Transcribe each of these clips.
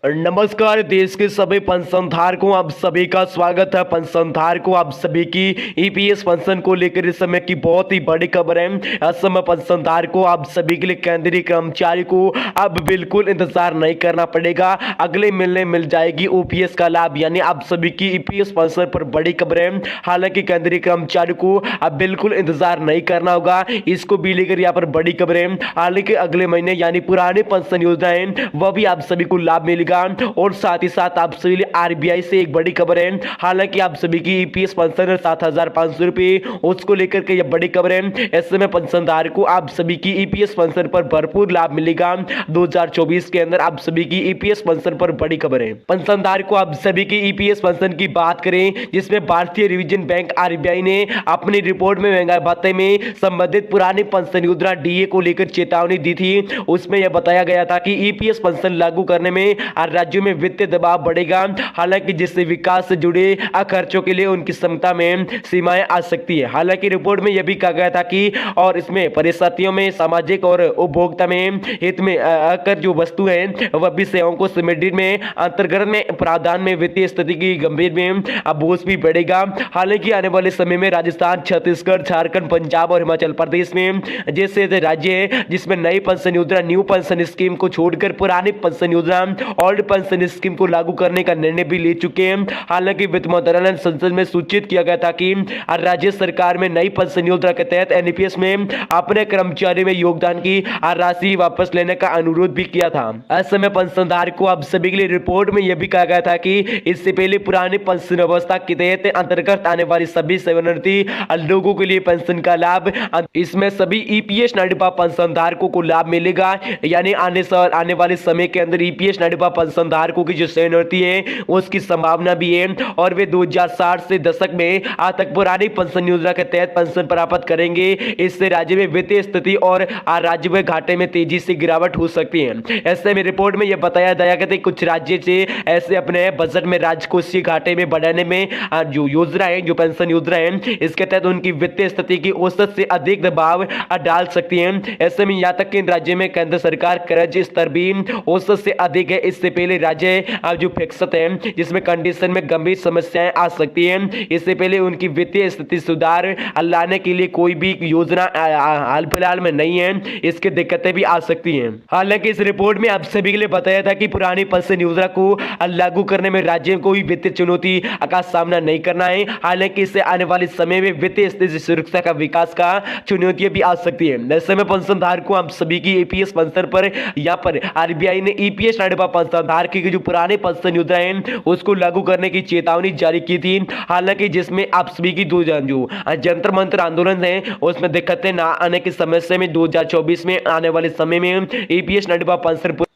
नमस्कार देश के सभी पेंशनधारकों आप सभी का स्वागत है। पेंशनधारकों आप सभी की ईपीएस पेंशन को लेकर इस समय की बहुत ही बड़ी खबर है। इस समय पेंशनधारकों आप सभी के लिए केंद्रीय कर्मचारी को अब बिल्कुल इंतजार नहीं करना पड़ेगा। अगले महीने मिल जाएगी ओपीएस का लाभ, यानी आप सभी की ईपीएस पेंशन पर बड़ी खबर है। हालांकि केंद्रीय कर्मचारी को अब बिल्कुल इंतजार नहीं करना होगा, इसको भी लेकर यहाँ पर बड़ी खबर है। हालांकि अगले महीने यानी पुरानी पेंशन योजना है वह भी आप सभी को लाभ मिलेगा। और साथ ही साथ आप सभी लिए आरबीआई से एक बड़ी खबर है। हालांकि आप सभी की ईपीएस पेंशन है 7,500 रुपए, उसको लेकर के यह बड़ी खबर है। ऐसे में पेंशनधारकों आप सभी की ईपीएस पेंशन पर भरपूर लाभ मिलेगा। 2024 के अंदर आप सभी की ईपीएस पेंशन पर बड़ी खबर है। पेंशनधारकों आप सभी की ईपीएस पेंशन की बात करें, जिसमें भारतीय रिविजन बैंक आरबीआई ने अपनी रिपोर्ट में महंगाई भत्ते में संबंधित पुरानी पेंशन योजना डीए को लेकर चेतावनी दी थी। उसमें यह बताया गया था कि ईपीएस पेंशन लागू करने में राज्यों में वित्तीय दबाव बढ़ेगा। हालांकि जिससे विकास से जुड़े खर्चों के लिए उनकी क्षमता में सीमाएं आ सकती है। हालांकि रिपोर्ट में यह भी कहा गया था कि और इसमें परिस्थितियों में सामाजिक और उपभोक्ता में हित में आकर जो वस्तु है वह भी सेवाओं को समेटने में अंतर्गत में प्रावधान में वित्तीय स्थिति की गंभीर में अब बोझ भी बढ़ेगा। हालांकि आने वाले समय में राजस्थान, छत्तीसगढ़, झारखंड, पंजाब और हिमाचल प्रदेश में जैसे राज्य है जिसमें नई पेंशन योजना न्यू पेंशन स्कीम को छोड़कर पुरानी पेंशन योजना ओल्ड पेंशन स्कीम को लागू करने का निर्णय भी ले चुके हैं। हालांकि वित्त मंत्रालय संसद में सूचित किया गया था कि राज्य सरकार में नई पेंशन योजना के तहत एनपीएस में अपने कर्मचारी में योगदान की राशि वापस लेने का अनुरोध भी किया था। ऐसे में पेंशनधारकों को अब सभी के लिए रिपोर्ट में यह भी कहा गया था कि इससे पहले पुरानी पेंशन व्यवस्था के तहत अंतर्गत आने वाली सभी सेवानिवृत्ति लोगों के लिए पेंशन का लाभ, इसमें सभी ईपीएस नाइडपा पेंशनधारकों को लाभ मिलेगा। यानी आने वाले समय के अंदर ईपीएस नाइडपा पेंशनधारकों की जो सेवानिवृत्ति है उसकी संभावना भी है और वे 2060 से दशक में आज तक पुरानी पेंशन योजना के तहत पेंशन प्राप्त करेंगे। इससे राज्य में वित्तीय स्थिति और राज्य में घाटे में तेजी से गिरावट हो सकती है। ऐसे में रिपोर्ट में यह बताया गया कि कुछ राज्य से ऐसे अपने बजट में राजकोषीय घाटे में बढ़ाने में जो योजना है, जो पेंशन योजना है, इसके तहत उनकी वित्तीय स्थिति की औसत से अधिक दबाव डाल सकती है। ऐसे में यहाँ तक कि राज्य में केंद्र सरकार कर्ज स्तर भी औसत से अधिक है। इससे पहले राज्य जो फिक्सत है जिसमें कंडीशन में गंभीर समस्याएं आ सकती हैं। इससे पहले उनकी वित्तीय स्थिति सुधार लाने के लिए कोई भी योजना हाल फिलहाल में नहीं है, इसकी दिक्कतें भी आ सकती हैं। हालांकि इस रिपोर्ट में आप सभी के लिए बताया था कि पुरानी पेंशन योजना को लागू करने में राज्यों को भी वित्तीय चुनौती का सामना नहीं करना है। हालांकि इससे आने वाले समय में वित्तीय स्थिति सुरक्षा का विकास का चुनौतियां भी आ सकती है। ऐसे में पेंशनधारकों आप सभी की ईपीएस पेंशन पर यहाँ पर आरबीआई ने ईपीएस नाइडपा पेंशनधारक की जो पुराने पेंशन योजना है उसको लागू करने की चेतावनी जारी की थी। हालांकि जिसमें आप सभी की जो जंतर मंत्र आंदोलन है उसमें दिक्कतें ना आने की समस्या में 2024 में आने वाले समय में ईपीएस नाइडपा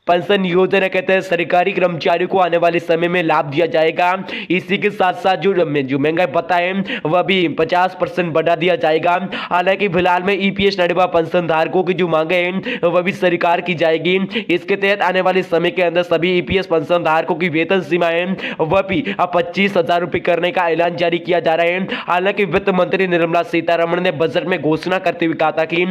पेंशन योजना के तहत सरकारी कर्मचारियों को आने वाले समय में लाभ दिया जाएगा। इसी के साथ साथ जो महंगाई भत्ता है वह भी 50% बढ़ा दिया जाएगा। हालांकि फिलहाल में ईपीएस नाइडपा पेंशन धारकों की जो मांगे हैं वह भी स्वीकार की जाएगी। इसके तहत आने वाले समय के अंदर सभी ईपीएस पेंशन धारकों की वेतन सीमाएं वह भी 25,000 रुपए करने का ऐलान जारी किया जा रहा है। हालांकि वित्त मंत्री निर्मला सीतारमण ने बजट में घोषणा करते हुए कहा था कि